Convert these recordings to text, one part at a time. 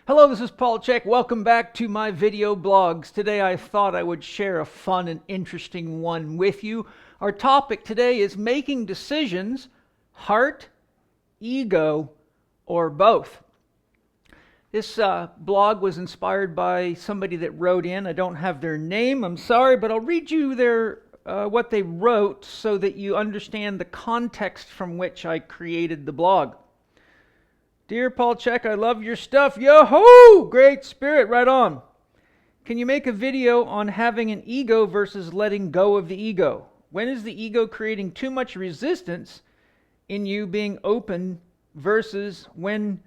Hello, this is Paul Chek. Welcome back to my video blogs. Today I thought I would share a fun and interesting one with you. Our topic today is making decisions, heart, ego, or both. This blog was inspired by somebody that wrote in. I don't have their name, I'm sorry, but I'll read you what they wrote so that you understand the context from which I created the blog. Dear Paul Chek, I love your stuff. Yo-ho! Great spirit, right on. Can you make a video on having an ego versus letting go of the ego? When is the ego creating too much resistance in you being open versus when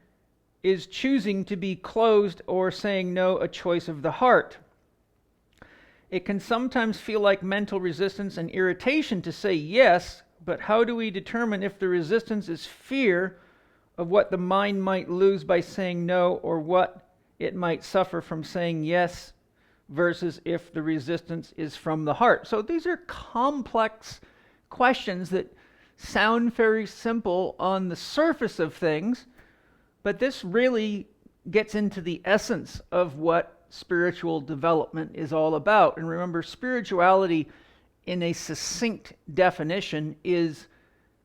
is choosing to be closed or saying no a choice of the heart? It can sometimes feel like mental resistance and irritation to say yes, but how do we determine if the resistance is fear of what the mind might lose by saying no, or what it might suffer from saying yes, versus if the resistance is from the heart? So these are complex questions that sound very simple on the surface of things, but this really gets into the essence of what spiritual development is all about. And remember, spirituality in a succinct definition is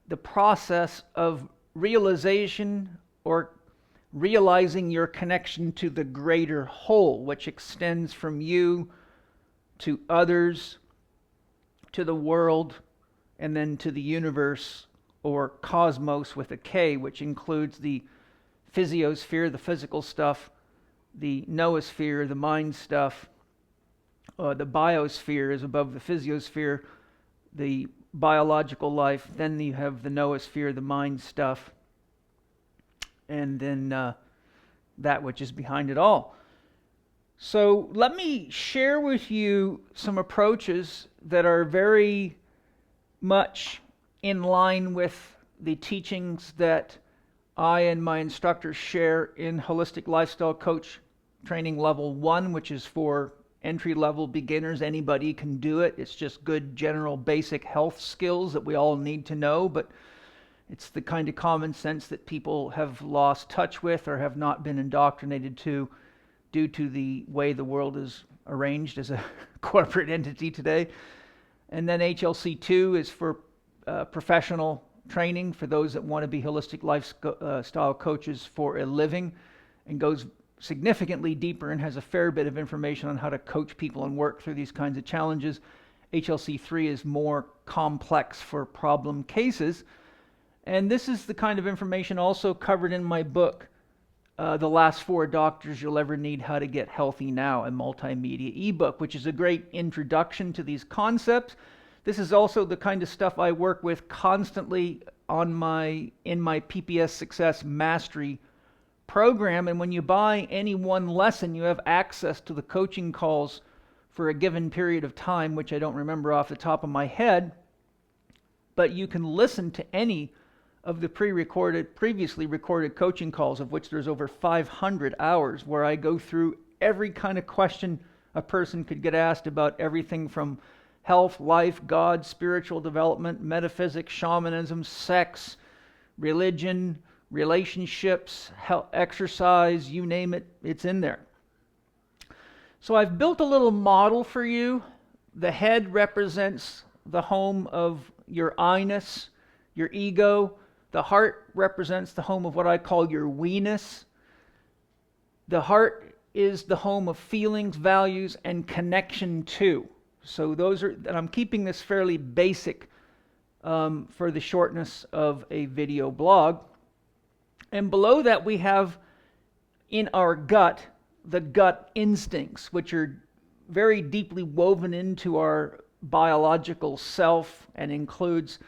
the process of realization or realizing your connection to the greater whole, which extends from you to others, to the world, and then to the universe or cosmos with a K, which includes the physiosphere, the physical stuff, the noosphere, the mind stuff. The biosphere is above the physiosphere, the biological life. Then you have the noosphere, the mind stuff, and then that which is behind it all. So let me share with you some approaches that are very much in line with the teachings that I and my instructors share in Holistic Lifestyle Coach Training Level 1, which is for entry-level beginners. Anybody can do it. It's just good general basic health skills that we all need to know, but it's the kind of common sense that people have lost touch with or have not been indoctrinated to due to the way the world is arranged as a corporate entity today. And then HLC2 is for professional training for those that want to be holistic lifestyle coaches for a living, and goes significantly deeper and has a fair bit of information on how to coach people and work through these kinds of challenges. HLC3 is more complex for problem cases. And this is the kind of information also covered in my book, The Last 4 Doctors You'll Ever Need, How to Get Healthy Now, a multimedia ebook, which is a great introduction to these concepts. This is also the kind of stuff I work with constantly in my PPS Success Mastery program. And when you buy any one lesson, you have access to the coaching calls for a given period of time, which I don't remember off the top of my head, but you can listen to any of the previously recorded coaching calls, of which there's over 500 hours, where I go through every kind of question a person could get asked about everything from health, life, God, spiritual development, metaphysics, shamanism, sex, religion, relationships, health, exercise, you name it, it's in there. So I've built a little model for you. The head represents the home of your I-ness, your ego. The heart represents the home of what I call your we-ness. The heart is the home of feelings, values, and connection to. So those are, and I'm keeping this fairly basic for the shortness of a video blog. And below that we have in our gut, the gut instincts, which are very deeply woven into our biological self and includes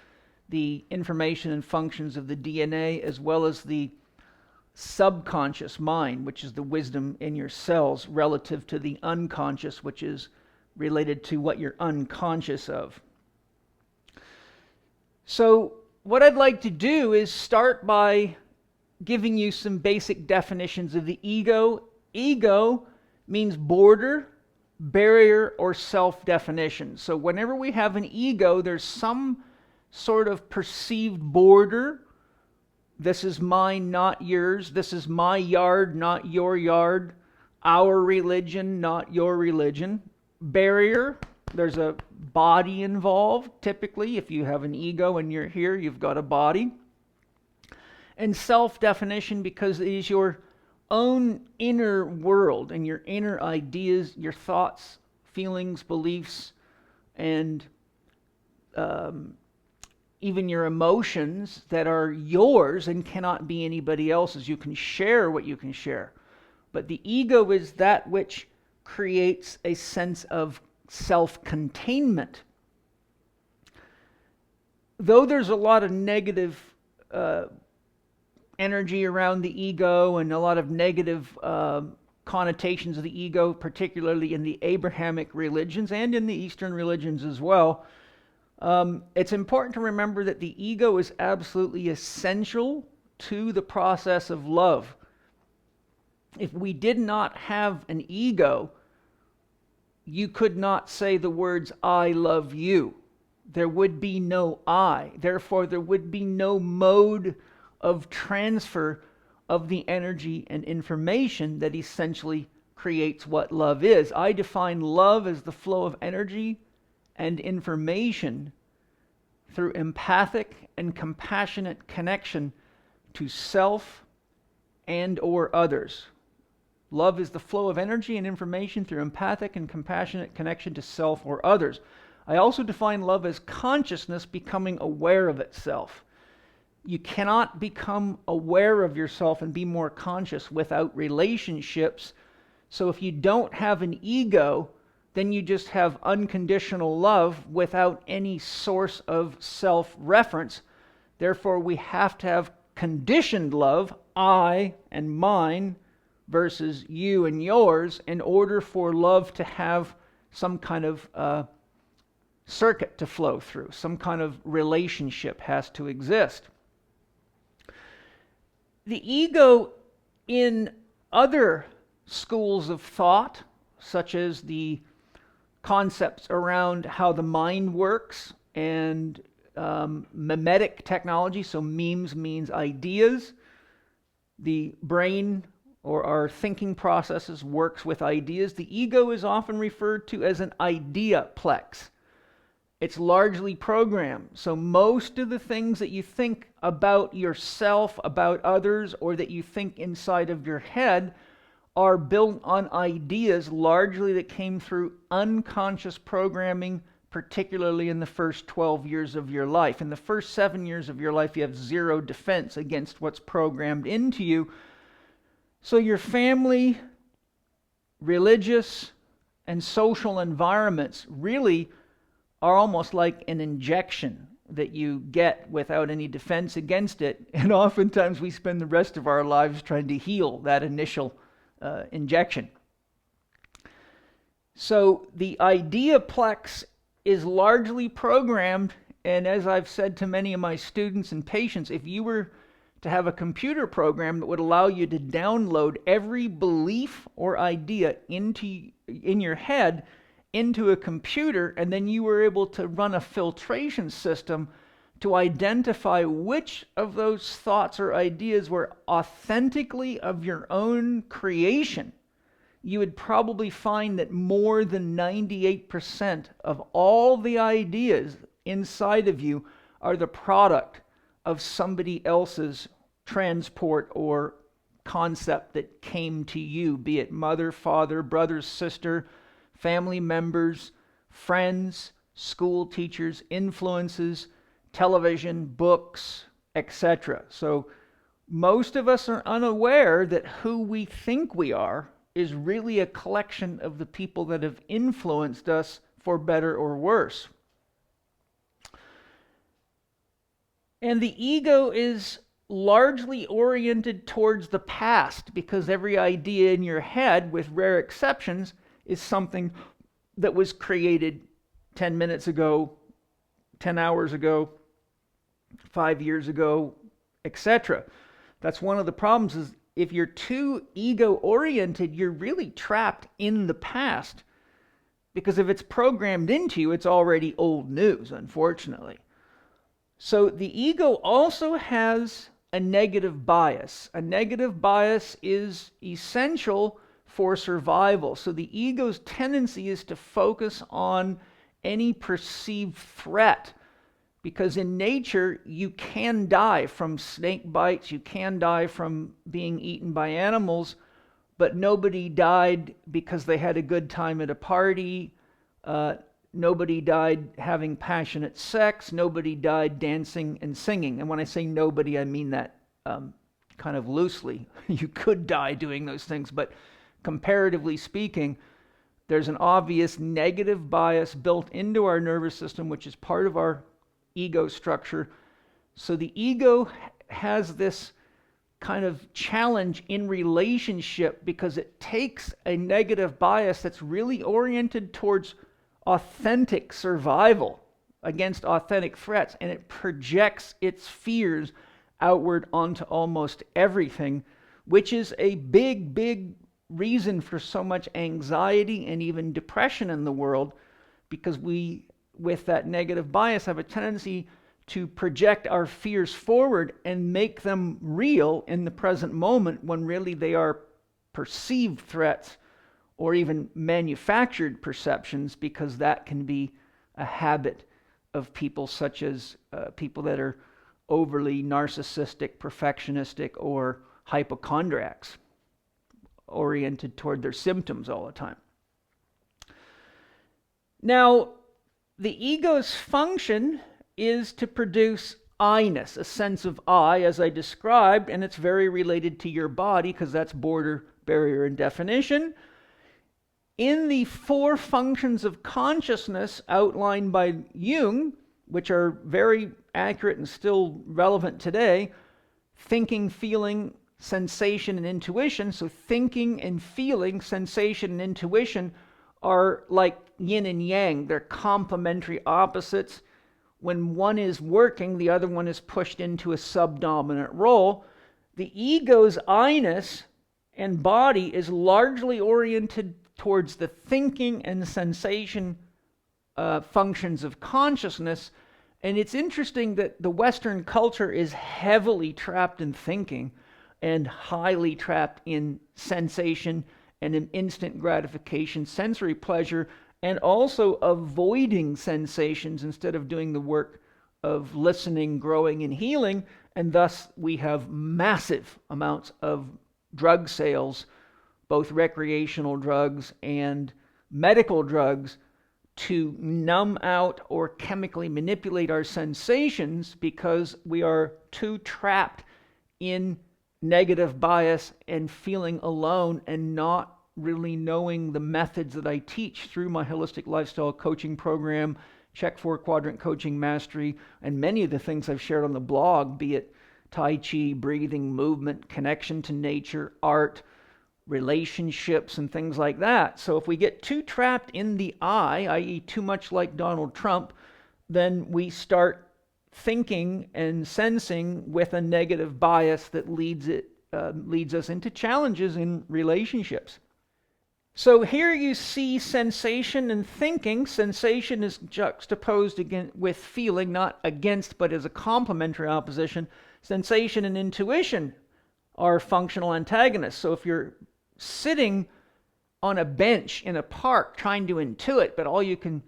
the information and functions of the DNA, as well as the subconscious mind, which is the wisdom in your cells, relative to the unconscious, which is related to what you're unconscious of. So what I'd like to do is start by giving you some basic definitions of the ego. Ego means border, barrier, or self-definition. So whenever we have an ego, there's some sort of perceived border This is mine, not yours. This is my yard, not your yard. Our religion, not your religion. Barrier, there's a body involved. Typically, if you have an ego and you're here, you've got a body. And self-definition, because it is your own inner world and your inner ideas, your thoughts, feelings, beliefs, and even your emotions that are yours and cannot be anybody else's. You can share what you can share. But the ego is that which creates a sense of self-containment. Though there's a lot of negative energy around the ego and a lot of negative connotations of the ego, particularly in the Abrahamic religions and in the Eastern religions as well, it's important to remember that the ego is absolutely essential to the process of love. If we did not have an ego, you could not say the words, "I love you." There would be no I. Therefore, there would be no mode of transfer of the energy and information that essentially creates what love is. I define love as the flow of energy and information through empathic and compassionate connection to self and or others. Love is the flow of energy and information through empathic and compassionate connection to self or others. I also define love as consciousness becoming aware of itself. You cannot become aware of yourself and be more conscious without relationships. So if you don't have an ego, then you just have unconditional love without any source of self-reference. Therefore, we have to have conditioned love, I and mine, versus you and yours, in order for love to have some kind of circuit to flow through. Some kind of relationship has to exist. The ego in other schools of thought, such as the concepts around how the mind works and mimetic technology, so memes means ideas. The brain or our thinking processes works with ideas. The ego is often referred to as an Ideaplex. It's largely programmed. So most of the things that you think about yourself, about others, or that you think inside of your head are built on ideas largely that came through unconscious programming, particularly in the first 12 years of your life. In the first 7 years of your life, you have zero defense against what's programmed into you. So your family, religious, and social environments really are almost like an injection that you get without any defense against it. And oftentimes we spend the rest of our lives trying to heal that initial injection. So the Ideaplex is largely programmed, and as I've said to many of my students and patients, if you were to have a computer program that would allow you to download every belief or idea in your head into a computer, and then you were able to run a filtration system to identify which of those thoughts or ideas were authentically of your own creation, you would probably find that more than 98% of all the ideas inside of you are the product of somebody else's transport or concept that came to you, be it mother, father, brother, sister, family members, friends, school teachers, influences, television, books, etc. So most of us are unaware that who we think we are is really a collection of the people that have influenced us for better or worse. And the ego is largely oriented towards the past, because every idea in your head, with rare exceptions, is something that was created 10 minutes ago, 10 hours ago, 5 years ago, etc. That's one of the problems, is if you're too ego-oriented, you're really trapped in the past. Because if it's programmed into you, it's already old news, unfortunately. So the ego also has a negative bias. A negative bias is essential for survival. So the ego's tendency is to focus on any perceived threat, because in nature you can die from snake bites, you can die from being eaten by animals, but nobody died because they had a good time at a party. Nobody died having passionate sex. Nobody died dancing and singing. And when I say nobody, I mean that kind of loosely. You could die doing those things, but comparatively speaking, there's an obvious negative bias built into our nervous system, which is part of our ego structure. So the ego has this kind of challenge in relationship because it takes a negative bias that's really oriented towards authentic survival against authentic threats, and it projects its fears outward onto almost everything, which is a big reason for so much anxiety and even depression in the world, because we, with that negative bias, have a tendency to project our fears forward and make them real in the present moment when really they are perceived threats or even manufactured perceptions, because that can be a habit of people, such as people that are overly narcissistic, perfectionistic, or hypochondriacs, oriented toward their symptoms all the time. Now, the ego's function is to produce I-ness, a sense of I, as I described, and it's very related to your body because that's border, barrier, and definition. In the 4 functions of consciousness outlined by Jung, which are very accurate and still relevant today, thinking, feeling, sensation, and intuition. So thinking and feeling, sensation, and intuition are like yin and yang. They're complementary opposites. When one is working, the other one is pushed into a subdominant role. The ego's I-ness and body is largely oriented towards the thinking and sensation functions of consciousness. And it's interesting that the Western culture is heavily trapped in thinking and highly trapped in sensation and in instant gratification, sensory pleasure, and also avoiding sensations instead of doing the work of listening, growing, and healing. And thus we have massive amounts of drug sales, both recreational drugs and medical drugs, to numb out or chemically manipulate our sensations, because we are too trapped in negative bias and feeling alone and not really knowing the methods that I teach through my holistic lifestyle coaching program, Chek 4-Quadrant Coaching Mastery, and many of the things I've shared on the blog, be it Tai Chi, breathing, movement, connection to nature, art, relationships, and things like that. So if we get too trapped in the I, i.e. too much like Donald Trump, then we start thinking and sensing with a negative bias that leads us into challenges in relationships. So here you see sensation and thinking. Sensation is juxtaposed with feeling, not against, but as a complementary opposition. Sensation and intuition are functional antagonists. So if you're sitting on a bench in a park trying to intuit, but all you can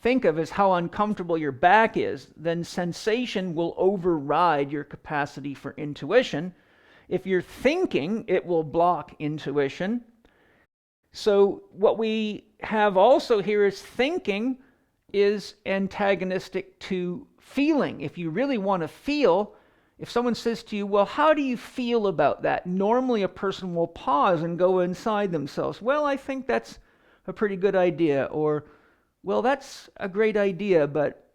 think of is how uncomfortable your back is, then sensation will override your capacity for intuition. If you're thinking, it will block intuition. So what we have also here is thinking is antagonistic to feeling. If you really want to feel, if someone says to you, well, how do you feel about that? Normally a person will pause and go inside themselves. Well, I think that's a pretty good idea. Or, well, that's a great idea, but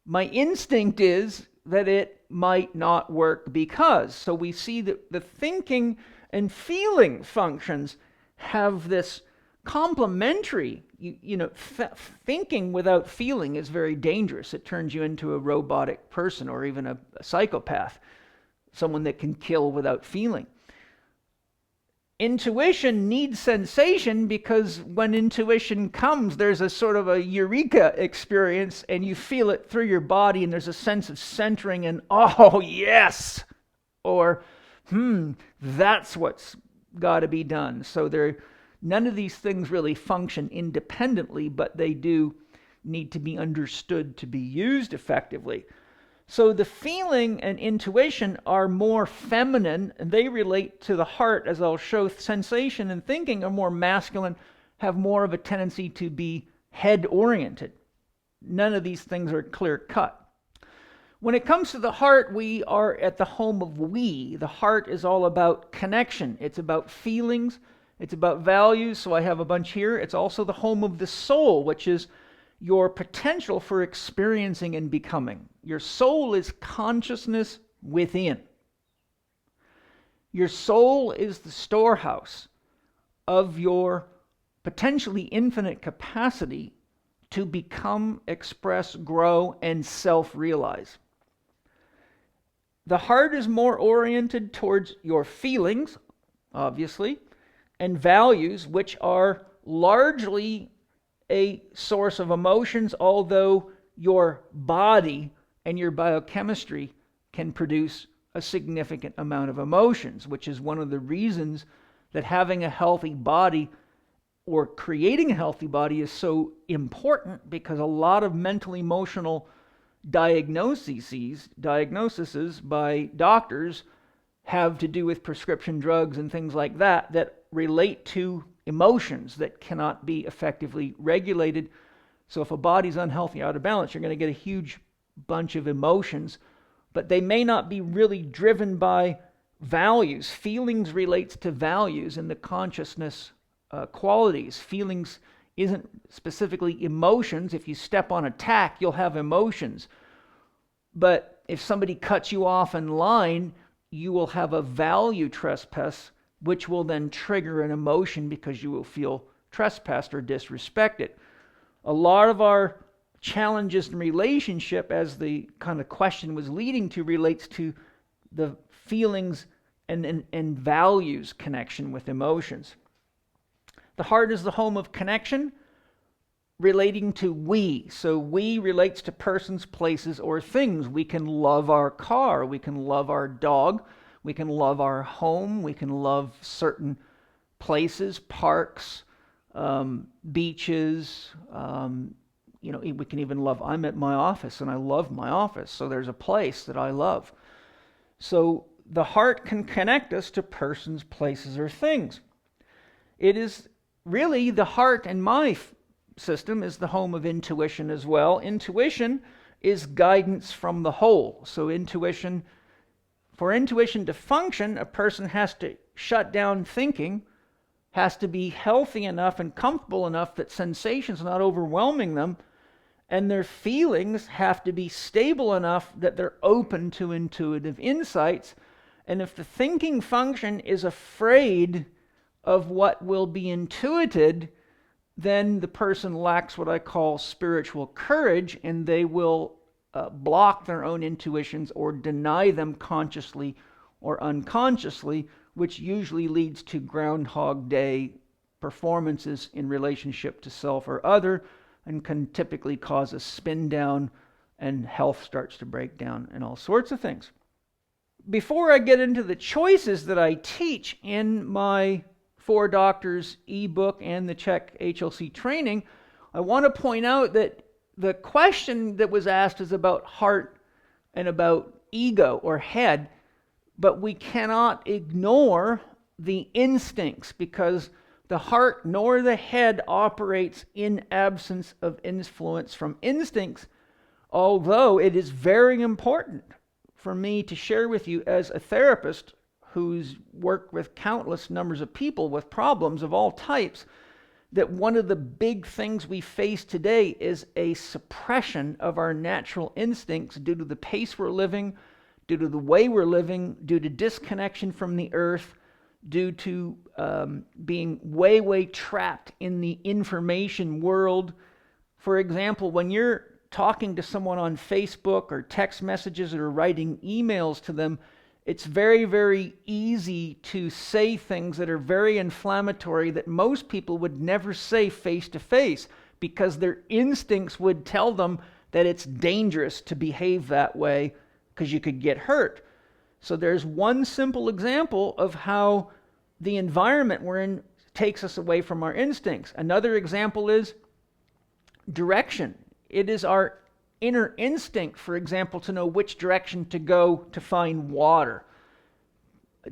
my instinct is that it might not work because. So we see that the thinking and feeling functions have this complementary, thinking without feeling is very dangerous. It turns you into a robotic person or even a psychopath, someone that can kill without feeling. Intuition needs sensation because when intuition comes, there's a sort of a eureka experience and you feel it through your body and there's a sense of centering and, oh, yes, or, that's what's got to be done. So none of these things really function independently, but they do need to be understood to be used effectively. So the feeling and intuition are more feminine, and they relate to the heart, as I'll show. Sensation and thinking are more masculine, have more of a tendency to be head-oriented. None of these things are clear-cut. When it comes to the heart, we are at the home of we. The heart is all about connection. It's about feelings. It's about values. So I have a bunch here. It's also the home of the soul, which is your potential for experiencing and becoming. Your soul is consciousness within. Your soul is the storehouse of your potentially infinite capacity to become, express, grow, and self-realize. The heart is more oriented towards your feelings, obviously, and values, which are largely a source of emotions, although your body and your biochemistry can produce a significant amount of emotions, which is one of the reasons that having a healthy body or creating a healthy body is so important, because a lot of mental emotional diagnoses by doctors have to do with prescription drugs and things like that relate to emotions that cannot be effectively regulated. So if a body's unhealthy, out of balance, you're going to get a huge bunch of emotions, but they may not be really driven by values. Feelings relates to values and the consciousness qualities. Feelings isn't specifically emotions. If you step on a tack, you'll have emotions. But if somebody cuts you off in line, you will have a value trespass, which will then trigger an emotion because you will feel trespassed or disrespected. A lot of our challenges in relationship, as the kind of question was leading to, relates to the feelings and values connection with emotions. The heart is the home of connection, relating to we. So we relates to persons, places, or things. We can love our car. We can love our dog. We can love our home. We can love certain places, parks, beaches. We can even love, I'm at my office and I love my office. So there's a place that I love. So the heart can connect us to persons, places, or things. It is really the heart, in my system, is the home of intuition as well. Intuition is guidance from the whole. So for intuition to function, a person has to shut down thinking, has to be healthy enough and comfortable enough that sensations are not overwhelming them, and their feelings have to be stable enough that they're open to intuitive insights. And if the thinking function is afraid of what will be intuited, then the person lacks what I call spiritual courage, and they will block their own intuitions or deny them consciously or unconsciously, which usually leads to Groundhog Day performances in relationship to self or other, and can typically cause a spin down, and health starts to break down and all sorts of things. Before I get into the choices that I teach in my 4 Doctors ebook and the Chek HLC training, I want to point out that the question that was asked is about heart and about ego or head, but we cannot ignore the instincts, because the heart nor the head operates in absence of influence from instincts, although it is very important for me to share with you as a therapist who's worked with countless numbers of people with problems of all types, that one of the big things we face today is a suppression of our natural instincts due to the pace we're living, due to the way we're living, due to disconnection from the earth, due to being way trapped in the information world. For example, when you're talking to someone on Facebook or text messages or writing emails to them, it's very easy to say things that are very inflammatory that most people would never say face to face, because their instincts would tell them that it's dangerous to behave that way because you could get hurt. So there's one simple example of how the environment we're in takes us away from our instincts. Another example is direction. It is our inner instinct, for example, to know which direction to go to find water.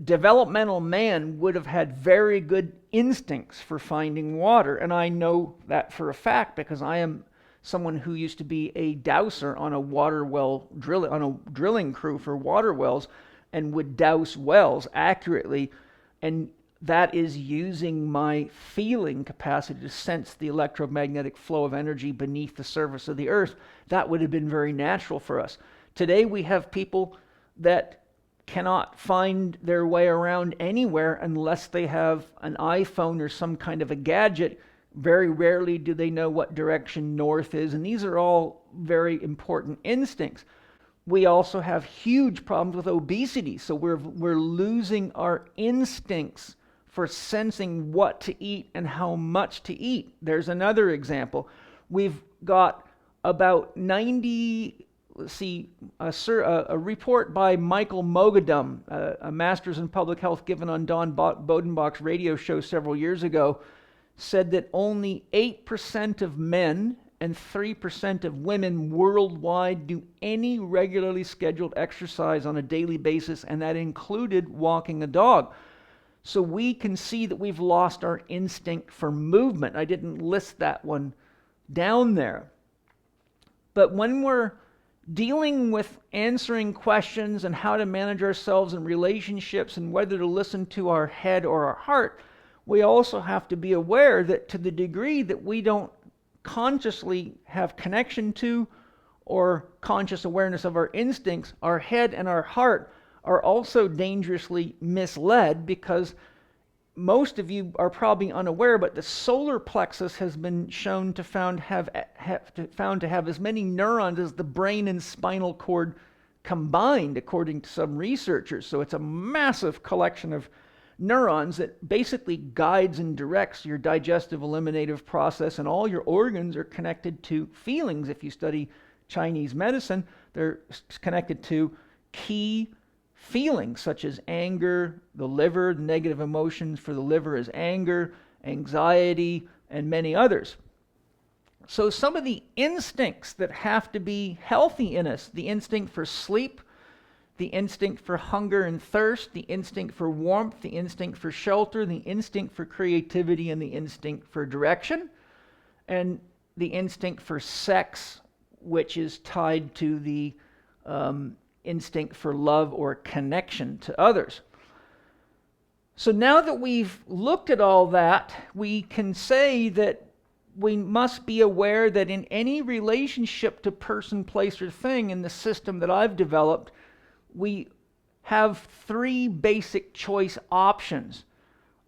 Developmental man would have had very good instincts for finding water, and I know that for a fact because I am someone who used to be a dowser on a drilling crew for water wells, and would douse wells accurately, and that is using my feeling capacity to sense the electromagnetic flow of energy beneath the surface of the earth. That would have been very natural for us. Today we have people that cannot find their way around anywhere unless they have an iPhone or some kind of a gadget. Very rarely do they know what direction north is, and these are all very important instincts. We also have huge problems with obesity, so we're losing our instincts for sensing what to eat and how much to eat. There's another example. We've got about 90, a report by Michael Mogadum, a master's in public health given on Don Bodenbach's radio show several years ago, said that only 8% of men and 3% of women worldwide do any regularly scheduled exercise on a daily basis, and that included walking a dog. So we can see that we've lost our instinct for movement. I didn't list that one down there. But when we're dealing with answering questions and how to manage ourselves in relationships and whether to listen to our head or our heart, we also have to be aware that to the degree that we don't consciously have connection to or conscious awareness of our instincts, our head and our heart are also dangerously misled, because most of you are probably unaware, but the solar plexus has been shown to found to have as many neurons as the brain and spinal cord combined, according to some researchers. So it's a massive collection of neurons that basically guides and directs your digestive eliminative process, and all your organs are connected to feelings. If you study Chinese medicine, they're connected to key feelings such as anger, the liver. The negative emotions for the liver is anger, anxiety, and many others. So some of the instincts that have to be healthy in us, the instinct for sleep, the instinct for hunger and thirst, the instinct for warmth, the instinct for shelter, the instinct for creativity, and the instinct for direction, and the instinct for sex, which is tied to the instinct for love or connection to others. So now that we've looked at all that, we can say that we must be aware that in any relationship to person, place, or thing in the system that I've developed, we have three basic choice options.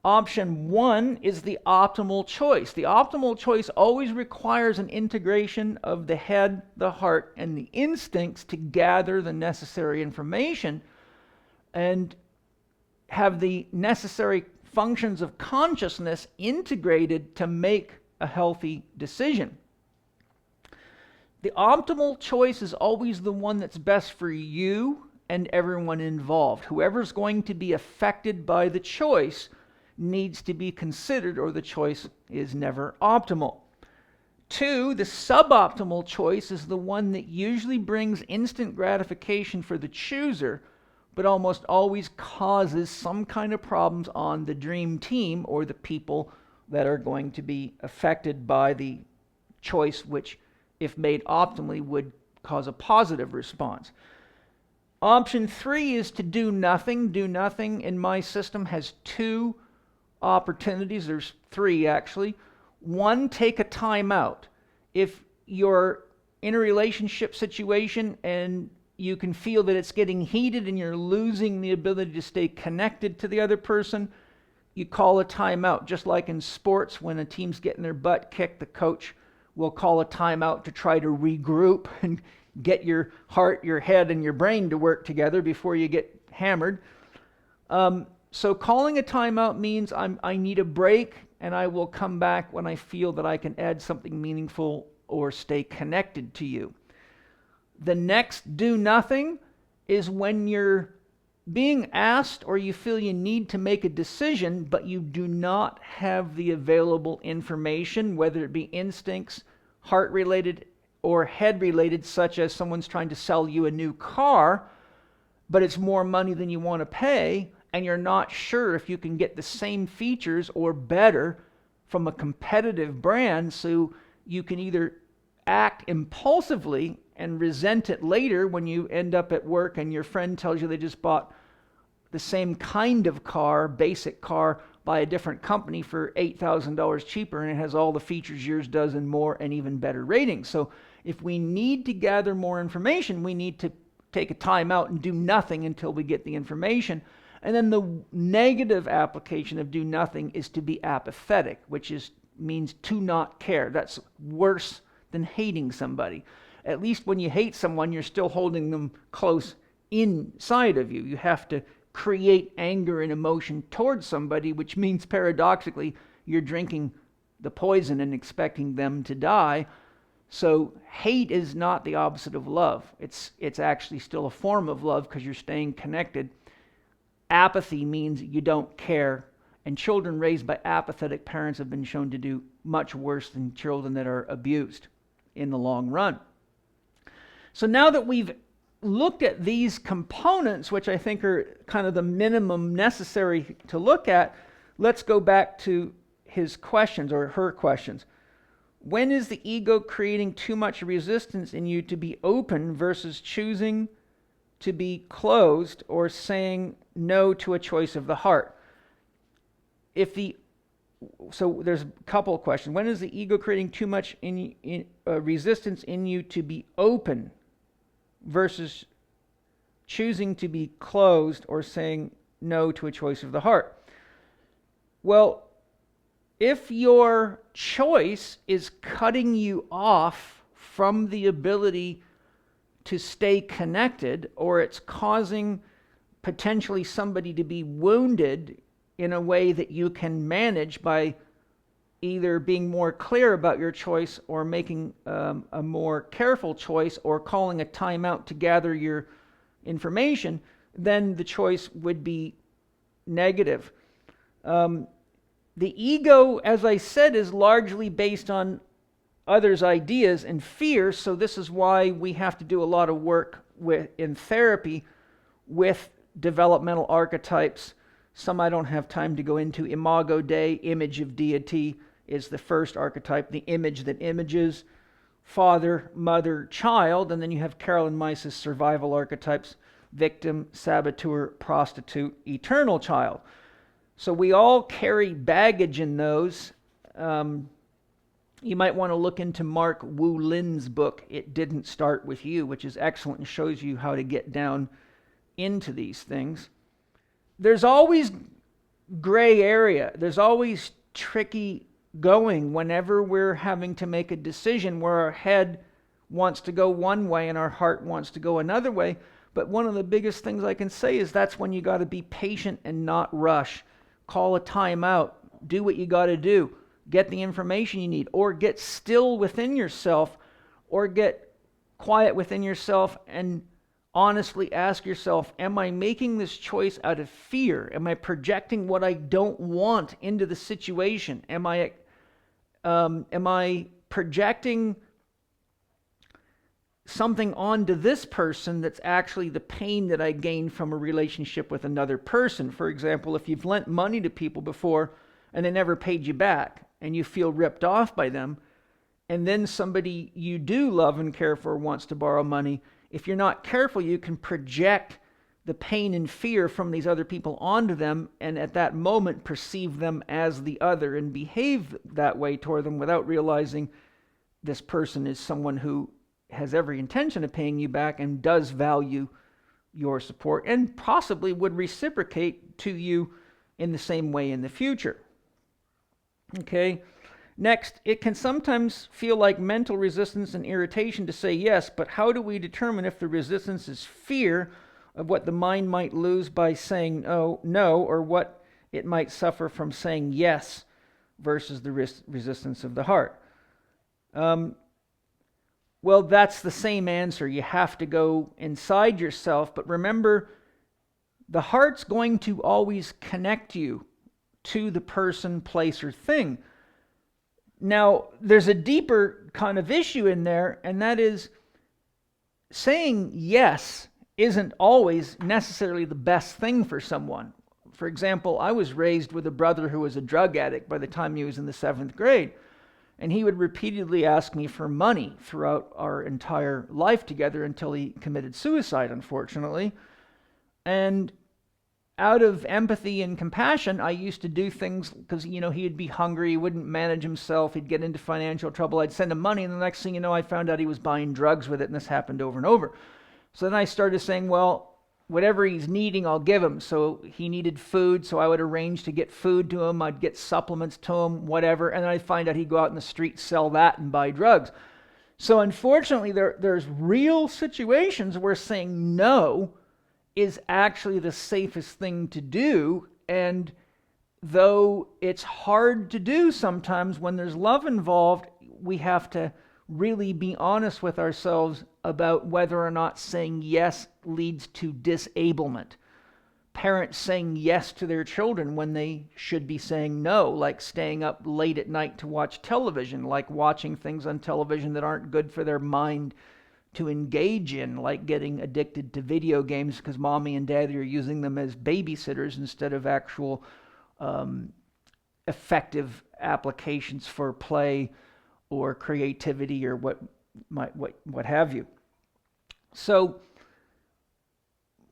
Option one is the optimal choice. The optimal choice always requires an integration of the head, the heart, and the instincts to gather the necessary information and have the necessary functions of consciousness integrated to make a healthy decision. The optimal choice is always the one that's best for you and everyone involved. Whoever's going to be affected by the choice needs to be considered, or the choice is never optimal. Two, the suboptimal choice is the one that usually brings instant gratification for the chooser, but almost always causes some kind of problems on the dream team or the people that are going to be affected by the choice, which, if made optimally, would cause a positive response. Option three is to do nothing. Do nothing in my system has two opportunities. There's three, actually. One, take a time out. If you're in a relationship situation and you can feel that it's getting heated and you're losing the ability to stay connected to the other person, you call a timeout. Just like in sports, when a team's getting their butt kicked, the coach will call a timeout to try to regroup and get your heart, your head, and your brain to work together before you get hammered. So calling a timeout means I need a break, and I will come back when I feel that I can add something meaningful or stay connected to you. The next do nothing is when you're being asked or you feel you need to make a decision, but you do not have the available information, whether it be instincts, heart-related, or head-related, such as someone's trying to sell you a new car, but it's more money than you want to pay, and you're not sure if you can get the same features or better from a competitive brand, so you can either act impulsively and resent it later when you end up at work and your friend tells you they just bought the same kind of car, basic car, by a different company for $8,000 cheaper, and it has all the features yours does and more, and even better ratings. So if we need to gather more information, we need to take a time out and do nothing until we get the information. And then the negative application of do nothing is to be apathetic, which means to not care. That's worse than hating somebody. At least when you hate someone, you're still holding them close inside of you. You have to create anger and emotion towards somebody, which means paradoxically you're drinking the poison and expecting them to die. So hate is not the opposite of love. It's actually still a form of love because you're staying connected. Apathy means you don't care, and children raised by apathetic parents have been shown to do much worse than children that are abused in the long run. So now that we've looked at these components, which I think are kind of the minimum necessary to look at, let's go back to his questions or her questions. When is the ego creating too much resistance in you to be open versus choosing to be closed or saying no to a choice of the heart? So there's a couple of questions. When is the ego creating too much resistance in you to be open versus choosing to be closed or saying no to a choice of the heart? Well, if your choice is cutting you off from the ability to stay connected, or it's causing potentially somebody to be wounded in a way that you can manage by either being more clear about your choice or making a more careful choice or calling a timeout to gather your information, then the choice would be negative. The ego, as I said, is largely based on others' ideas and fears, so this is why we have to do a lot of work in therapy with developmental archetypes. Some I don't have time to go into. Imago Dei, image of deity, is the first archetype, the image that images, father, mother, child, and then you have Carolyn Myce's survival archetypes, victim, saboteur, prostitute, eternal child. So we all carry baggage in those. You might want to look into Mark Wu Lin's book, It Didn't Start With You, which is excellent and shows you how to get down into these things. There's always gray area. There's always tricky going whenever we're having to make a decision where our head wants to go one way and our heart wants to go another way. But one of the biggest things I can say is that's when you got to be patient and not rush. Call a timeout. Do what you got to do. Get the information you need, or get still within yourself, or get quiet within yourself and honestly ask yourself, am I making this choice out of fear? Am I projecting what I don't want into the situation? Am I projecting something onto this person that's actually the pain that I gained from a relationship with another person? For example, if you've lent money to people before and they never paid you back and you feel ripped off by them, and then somebody you do love and care for wants to borrow money, if you're not careful, you can project the pain and fear from these other people onto them, and at that moment perceive them as the other and behave that way toward them without realizing this person is someone who has every intention of paying you back and does value your support and possibly would reciprocate to you in the same way in the future. Okay. Next, it can sometimes feel like mental resistance and irritation to say yes, but how do we determine if the resistance is fear of what the mind might lose by saying no, or what it might suffer from saying yes versus the resistance of the heart? Well, that's the same answer. You have to go inside yourself, but remember, The heart's going to always connect you to the person, place, or thing. Now, there's a deeper kind of issue in there, and that is saying yes isn't always necessarily the best thing for someone. For example, I was raised with a brother who was a drug addict by the time he was in the 7th grade. And he would repeatedly ask me for money throughout our entire life together until he committed suicide, unfortunately. And out of empathy and compassion, I used to do things because, he'd be hungry, he wouldn't manage himself, he'd get into financial trouble. I'd send him money, and the next thing you know, I found out he was buying drugs with it, and this happened over and over. So then I started saying, well, whatever he's needing, I'll give him. So he needed food, so I would arrange to get food to him. I'd get supplements to him, whatever. And then I'd find out he'd go out in the street, sell that, and buy drugs. So unfortunately, there's real situations where saying no is actually the safest thing to do. And though it's hard to do sometimes when there's love involved, we have to really be honest with ourselves about whether or not saying yes leads to disablement. Parents saying yes to their children when they should be saying no, like staying up late at night to watch television, like watching things on television that aren't good for their mind to engage in, like getting addicted to video games because mommy and daddy are using them as babysitters instead of actual effective applications for play or creativity or what have you. So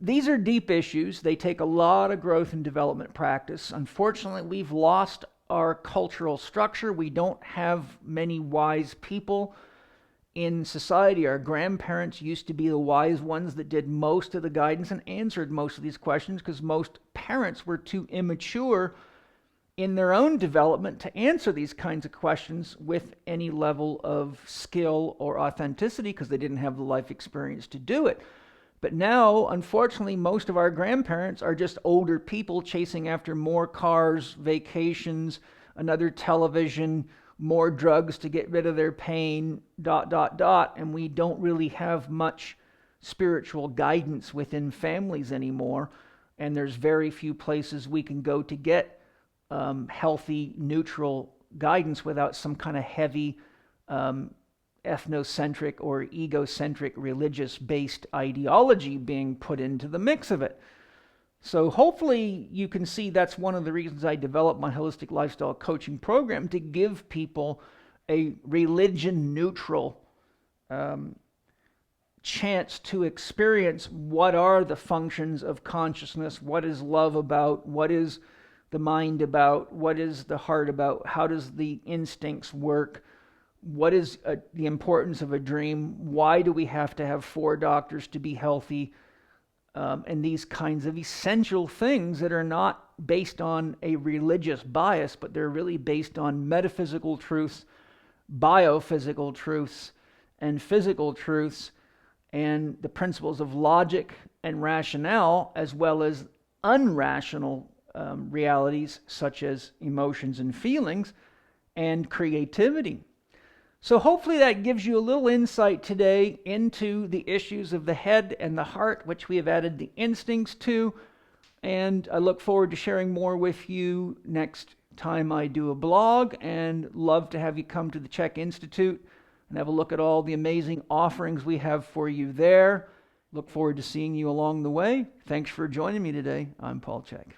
these are deep issues. They take a lot of growth and development practice. Unfortunately, we've lost our cultural structure. We don't have many wise people in society. Our grandparents used to be the wise ones that did most of the guidance and answered most of these questions because most parents were too immature in their own development to answer these kinds of questions with any level of skill or authenticity because they didn't have the life experience to do it. But now, unfortunately, most of our grandparents are just older people chasing after more cars, vacations, another television, more drugs to get rid of their pain, ... And we don't really have much spiritual guidance within families anymore. And there's very few places we can go to get healthy, neutral guidance without some kind of heavy ethnocentric or egocentric religious-based ideology being put into the mix of it. So hopefully you can see that's one of the reasons I developed my holistic lifestyle coaching program, to give people a religion-neutral chance to experience what are the functions of consciousness, what is love about, what is the mind about, what is the heart about, how does the instincts work, what is the importance of a dream, why do we have to have 4 doctors to be healthy, and these kinds of essential things that are not based on a religious bias, but they're really based on metaphysical truths, biophysical truths, and physical truths, and the principles of logic and rationale, as well as unrational realities such as emotions and feelings and creativity. So hopefully that gives you a little insight today into the issues of the head and the heart, which we have added the instincts to. And I look forward to sharing more with you next time I do a blog, and love to have you come to the Chek Institute and have a look at all the amazing offerings we have for you there. Look forward to seeing you along the way. Thanks for joining me today. I'm Paul Chek.